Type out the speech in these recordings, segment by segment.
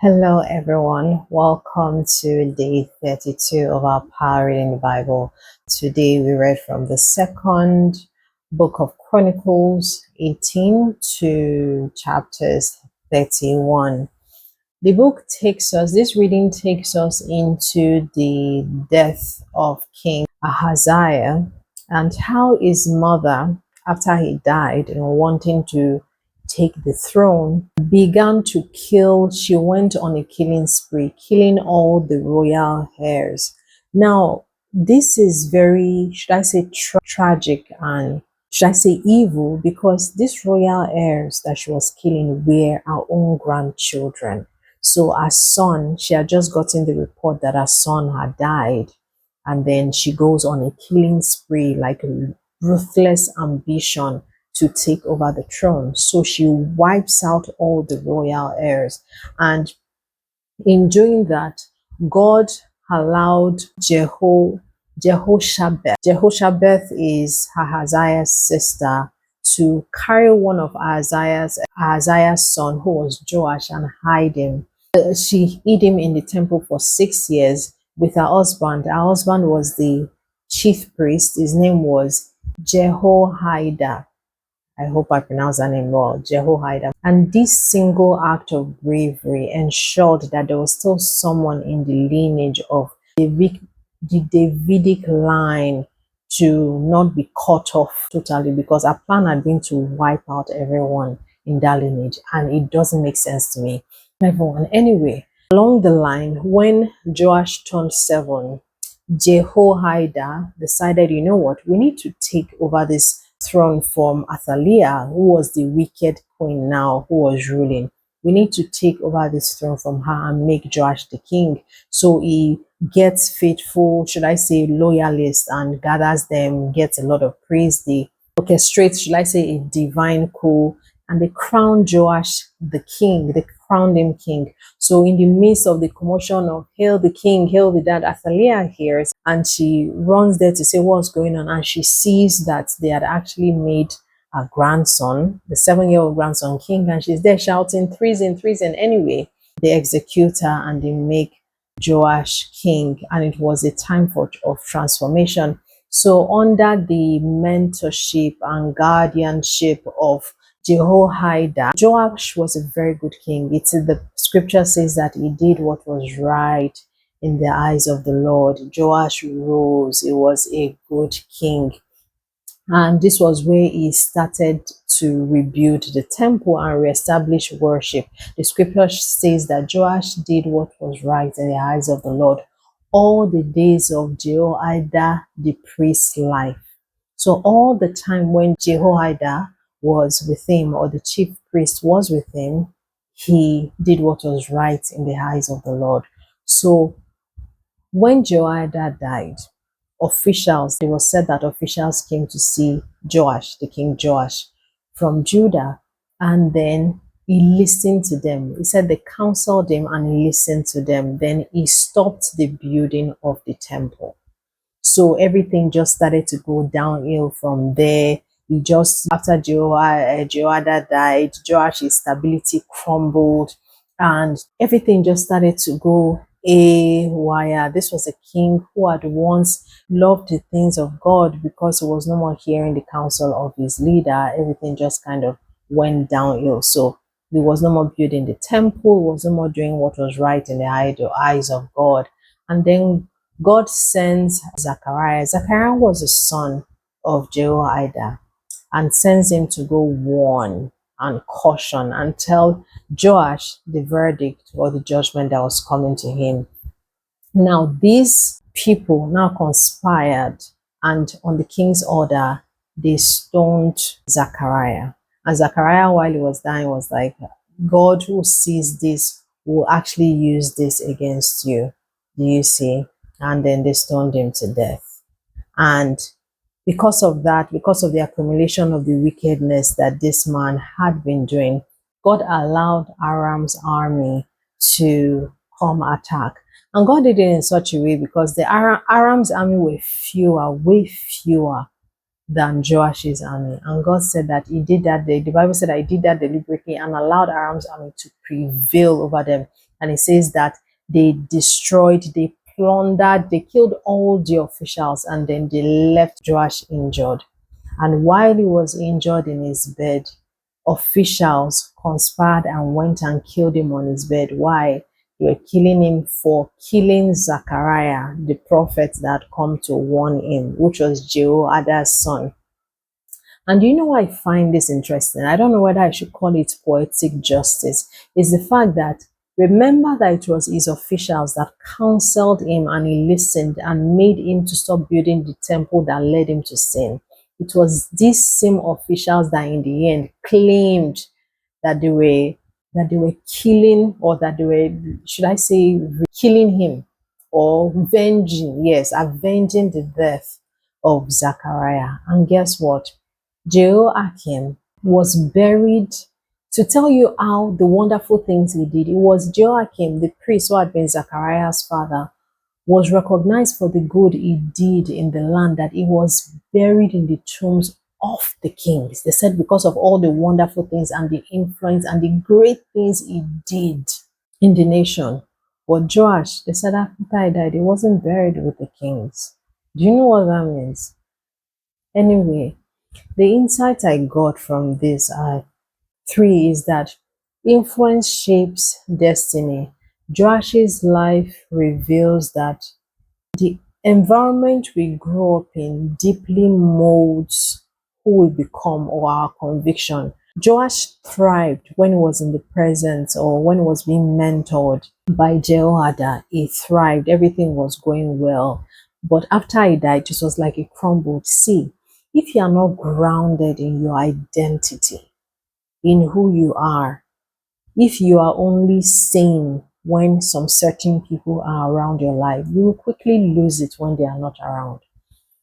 Hello, everyone. Welcome to day 32 of our Power Reading the Bible. Today we read from the second book of Chronicles 18 to chapters 31. This reading takes us into the death of King Ahaziah and how his mother, after he died and wanting to take the throne, began to kill. She went on a killing spree, killing all the royal heirs. Now, this is very, should I say, tragic, and should I say evil, because these royal heirs that she was killing were our own grandchildren. So her son, she had just gotten the report that her son had died, and then she goes on a killing spree, like a ruthless ambition to take over the throne. So she wipes out all the royal heirs. And in doing that, God allowed Jehoshaphat. Jehoshaphat is Ahaziah's sister, to carry one of Ahaziah's son, who was Joash, and hide him. She hid him in the temple for 6 years with her husband. Her husband was the chief priest. His name was Jehoiada. I hope I pronounced that name well, Jehoiada. And this single act of bravery ensured that there was still someone in the lineage of the Davidic line to not be cut off totally, because our plan had been to wipe out everyone in that lineage, and it doesn't make sense to me. Everyone. Anyway, along the line, when Joash turned 7, Jehoiada decided, you know what, we need to take over this throne from Athaliah, who was the wicked queen now, who was ruling. We need to take over this throne from her and make Joash the king. So he gets faithful, should I say, loyalists, and gathers them, gets a lot of praise. They orchestrate, should I say, a divine coup, and they crown Joash the king. They crowned him king. So in the midst of the commotion of hail the king, hail the dad, Athaliah hears, and she runs there to say what's going on, and she sees that they had actually made a grandson, the 7-year-old grandson, king, and she's there shouting treason, treason. Anyway, they execute her and they make Joash king, and it was a time of transformation. So under the mentorship and guardianship of Jehoiada, Joash was a very good king. The scripture says that he did what was right in the eyes of the Lord. Joash rose. He was a good king. And this was where he started to rebuild the temple and reestablish worship. The scripture says that Joash did what was right in the eyes of the Lord all the days of Jehoiada the priest's life. So all the time when Jehoiada was with him, or the chief priest was with him, he did what was right in the eyes of the Lord. So when Jehoiada died, it was said that officials came to see Joash, the king Joash, from Judah, and then he listened to them. He said they counseled him and he listened to them. Then he stopped the building of the temple. So everything just started to go downhill from there. After Jehoiada died, Joash's stability crumbled, and everything just started to go haywire. This was a king who had once loved the things of God. Because he was no more hearing the counsel of his leader, everything just kind of went downhill. So he was no more building the temple, he was no more doing what was right in the eyes of God. And then God sends Zechariah. Zechariah was a son of Jehoiada, and sends him to go warn and caution and tell Joash the verdict or the judgment that was coming to him. Now these people now conspired, and on the king's order, they stoned Zechariah. And Zechariah, while he was dying, was like, God who sees this will actually use this against you. Do you see? And then they stoned him to death. And because of that, because of the accumulation of the wickedness that this man had been doing, God allowed Aram's army to come attack. And God did it in such a way because the Aram's army were fewer, way fewer than Joash's army. And God said that he did that, the Bible said that he did that deliberately and allowed Aram's army to prevail over them. And it says that they destroyed, they plundered, they killed all the officials, and then they left Joash injured. And while he was injured in his bed, officials conspired and went and killed him on his bed. Why? They were killing him for killing Zechariah, the prophet that come to warn him, which was Jehoiada's son. And do you know why I find this interesting? I don't know whether I should call it poetic justice. Is the fact that remember that it was his officials that counseled him and he listened and made him to stop building the temple that led him to sin. It was these same officials that in the end claimed that they were killing, or that they were, should I say, killing him, or avenging, yes, avenging the death of Zechariah. And guess what? Jehoiakim was buried. To tell you how the wonderful things he did, it was Jehoiakim, the priest who had been Zechariah's father, was recognized for the good he did in the land, that he was buried in the tombs of the kings. They said because of all the wonderful things and the influence and the great things he did in the nation. But Joash, they said after he died, he wasn't buried with the kings. Do you know what that means? Anyway, the insight I got from this three is that influence shapes destiny. Joash's life reveals that the environment we grow up in deeply molds who we become or our conviction. Joash thrived when he was in the presence, or when he was being mentored by Jehoiada. He thrived, everything was going well. But after he died, it was like it crumbled. See, if you are not grounded in your identity, in who you are, if you are only sane when some certain people are around your life, you will quickly lose it when they are not around.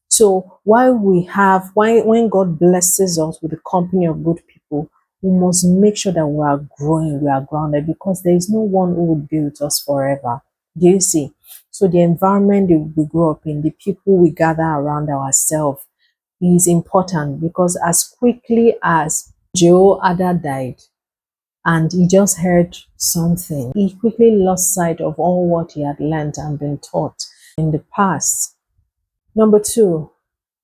So while when God blesses us with the company of good people, we must make sure that we are growing, we are grounded, because there is no one who will be with us forever. Do you see? So the environment that we grow up in, the people we gather around ourselves, is important, because as quickly as Jehoiada died, and he just heard something, he quickly lost sight of all what he had learned and been taught in the past. Number two,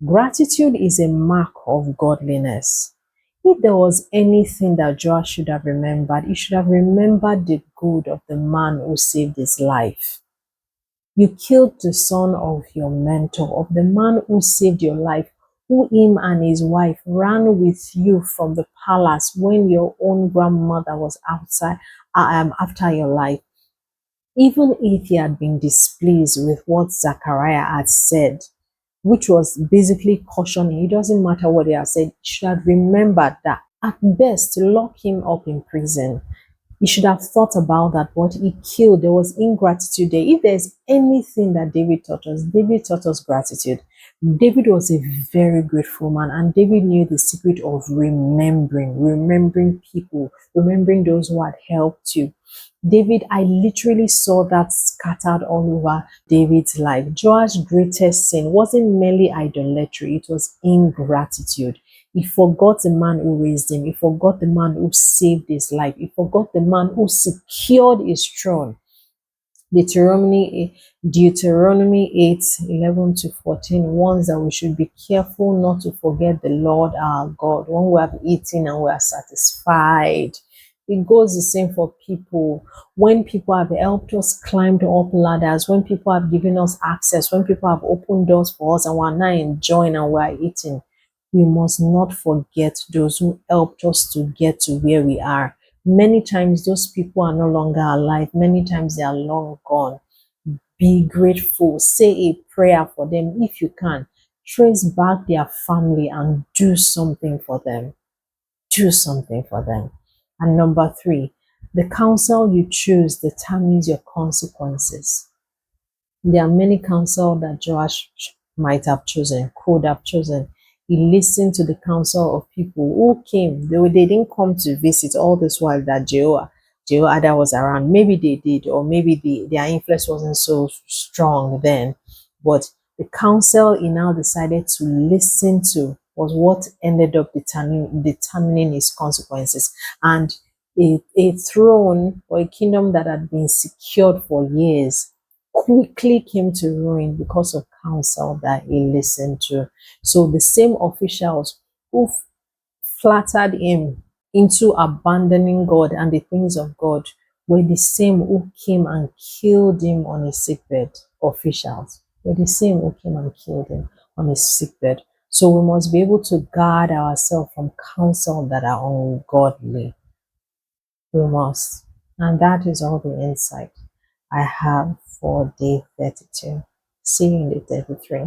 gratitude is a mark of godliness. If there was anything that Joash should have remembered, he should have remembered the good of the man who saved his life. You killed the son of your mentor, of the man who saved your life, who him and his wife ran with you from the palace when your own grandmother was outside after your life. Even if he had been displeased with what Zachariah had said, which was basically cautioning, it doesn't matter what they have said, you should have remembered that at best lock him up in prison. He should have thought about that, but he killed. There was ingratitude there. If there's anything that David taught us gratitude. David was a very grateful man, and David knew the secret of remembering people, remembering those who had helped you. David, I literally saw that scattered all over David's life. Joash's greatest sin wasn't merely idolatry, it was ingratitude. He forgot the man who raised him. He forgot the man who saved his life. He forgot the man who secured his throne. Deuteronomy 8:11 to 14 warns that we should be careful not to forget the Lord our God when we have eaten and we are satisfied. It goes the same for people. When people have helped us climb up ladders, when people have given us access, when people have opened doors for us and we're now enjoying and we're eating, we must not forget those who helped us to get to where we are. Many times those people are no longer alive. Many times they are long gone. Be grateful. Say a prayer for them if you can. Trace back their family and do something for them. Do something for them. And number three, the counsel you choose determines your consequences. There are many counsel that Joash might have chosen, could have chosen. He listened to the counsel of people who came. They didn't come to visit all this while that Jehoiada was around. Maybe they did, or maybe their influence wasn't so strong then. But the counsel he now decided to listen to was what ended up determining his consequences. And a throne or a kingdom that had been secured for years quickly came to ruin because of counsel that he listened to. So the same officials who flattered him into abandoning God and the things of God were the same who came and killed him on his sickbed. Officials were the same who came and killed him on his sickbed. So we must be able to guard ourselves from counsel that are ungodly. We must. And that is all the insight I have for day 32. See you in day 33.